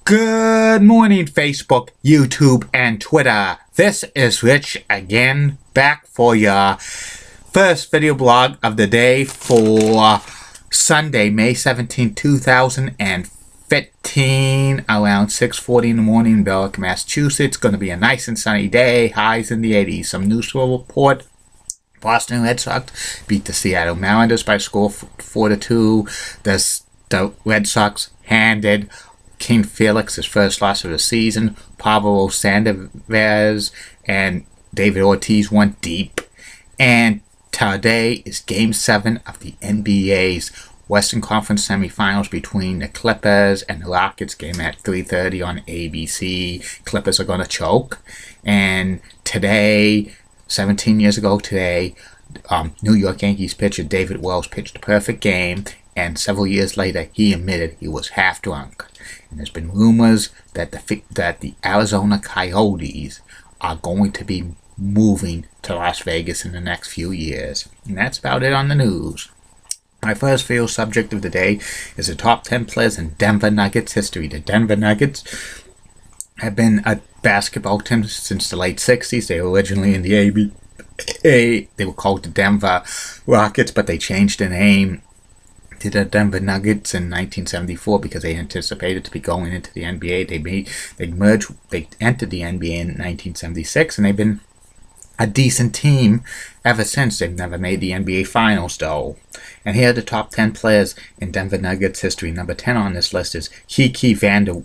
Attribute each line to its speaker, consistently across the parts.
Speaker 1: Good morning, Facebook, YouTube, and Twitter. This is Rich again, back for your first video blog of the day for Sunday, May 17, 2015, around 6:40 in the morning in Berwick, Massachusetts. Going to be a nice and sunny day, highs in the 80s. Some news to report. Boston Red Sox beat the Seattle Mariners by a score 4-2. The Red Sox handed King Felix his first loss of the season. Pablo Sandoval and David Ortiz went deep. And today is Game 7 of the NBA's Western Conference semifinals between the Clippers and the Rockets. Game at 3:30 on ABC. Clippers are going to choke. And today, 17 years ago today, New York Yankees pitcher David Wells pitched a perfect game. And several years later, he admitted he was half drunk. And there's been rumors that the Arizona Coyotes are going to be moving to Las Vegas in the next few years. And that's about it on the news. My first video subject of the day is the top 10 players in Denver Nuggets history. The Denver Nuggets have been a basketball team since the late 60s. They were originally in the ABA. They were called the Denver Rockets, but they changed the name to the Denver Nuggets in 1974 because they anticipated to be going into the NBA. They entered the NBA in 1976, and they've been a decent team ever since. They've never made the NBA Finals, though. And here are the top 10 players in Denver Nuggets history. Number 10 on this list is Kiki Vandeweghe.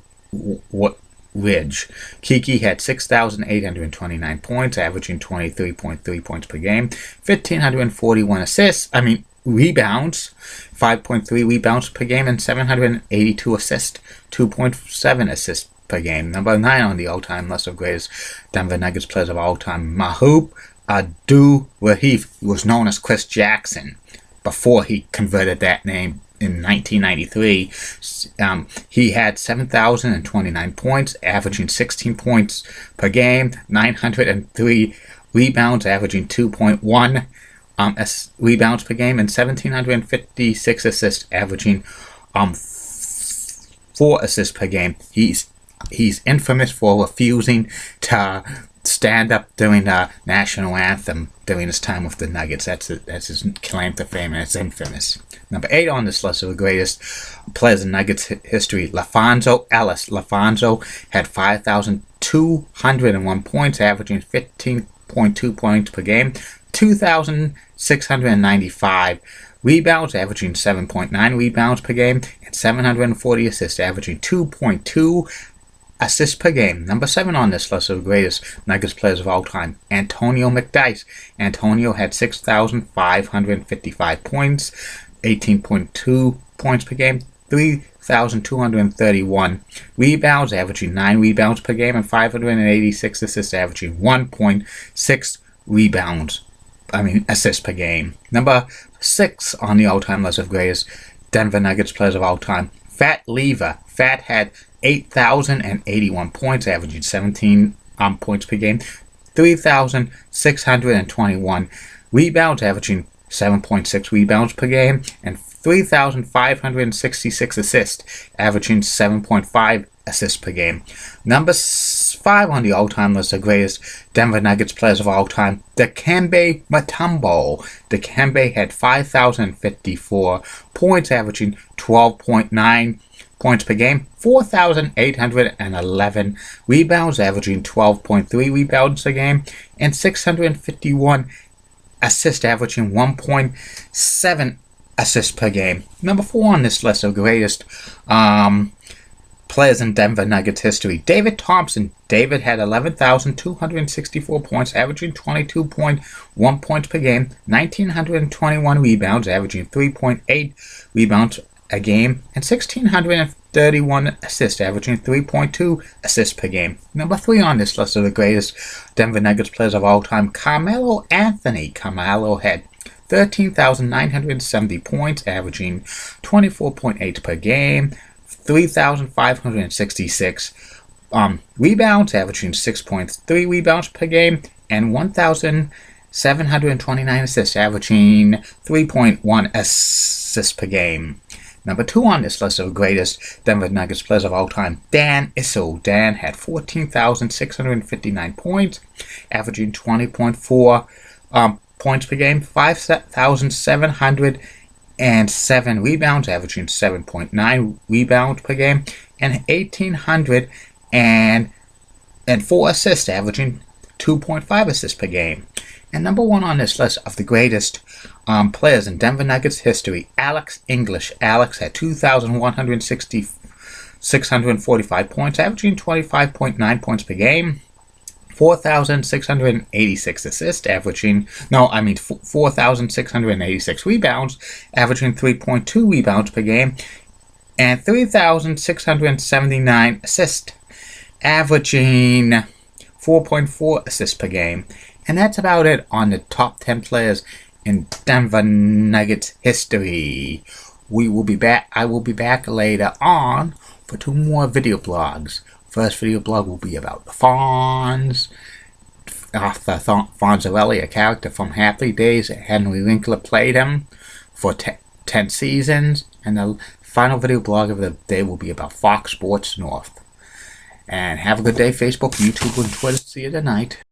Speaker 1: Kiki had 6,829 points, averaging 23.3 points per game, 1,541 rebounds, 5.3 rebounds per game, and 782 assists, 2.7 assists per game. Number 9 on the all-time list of greatest Denver Nuggets players of all time, Mahmoud Abdul-Rahif, was known as Chris Jackson before he converted that name in 1993. He had 7,029 points, averaging 16 points per game, 903 rebounds, averaging 2.1 rebounds per game, and 1,756 assists, averaging 4 assists per game. He's infamous for refusing to stand up during the national anthem during his time with the Nuggets. That's his claim to fame, and it's infamous. Number 8 on this list of the greatest players in Nuggets history, LaFonso Ellis. LaFonso had 5,201 points, averaging 15.2 points per game, 2,695 rebounds, averaging 7.9 rebounds per game, and 740 assists, averaging 2.2 assists per game. Number 7 on this list of the greatest Nuggets players of all time, Antonio McDyess. Antonio had 6,555 points, 18.2 points per game, 3,231 rebounds, averaging 9 rebounds per game, and 586 assists, averaging 1.6 assists per game. Number 6 on the all-time list of greatest Denver Nuggets players of all time, Fat Lever. Fat had 8,081 points, averaging 17 points per game, 3,621 rebounds, averaging 7.6 rebounds per game, and 3,566 assists, averaging 7.5 assists per game. Number 5 on the all-time list of greatest Denver Nuggets players of all time, Dikembe Mutombo. Dikembe had 5,054 points, averaging 12.9 points per game, 4,811 rebounds, averaging 12.3 rebounds a game, and 651 assists, averaging 1.7 assists per game. Number 4 on this list of greatest players in Denver Nuggets history, David Thompson. David had 11,264 points, averaging 22.1 points per game, 1,921 rebounds, averaging 3.8 rebounds a game, and 1,631 assists, averaging 3.2 assists per game. Number 3 on this list of the greatest Denver Nuggets players of all time, Carmelo Anthony. Carmelo had 13,970 points, averaging 24.8 per game, 3,566 rebounds, averaging 6.3 rebounds per game, and 1,729 assists, averaging 3.1 assists per game. Number 2 on this list of the greatest Denver Nuggets players of all time, Dan Issel. Dan had 14,659 points, averaging 20.4 points per game, 5,707 rebounds, averaging 7.9 rebounds per game, and 1,804 assists, averaging 2.5 assists per game. And number 1 on this list of the greatest players in Denver Nuggets history, Alex English. Alex had 2,645 points, averaging 25.9 points per game, 4,686 assists, 4,686 rebounds, averaging 3.2 rebounds per game, and 3,679 assists, averaging 4.4 assists per game. And that's about it on the top 10 players in Denver Nuggets history. I will be back later on for 2 more video blogs. First video blog will be about Fonz, Arthur Fonzarelli, a character from Happy Days. Henry Winkler played him for 10 seasons. And the final video blog of the day will be about Fox Sports North. And have a good day, Facebook, YouTube, and Twitter. See you tonight.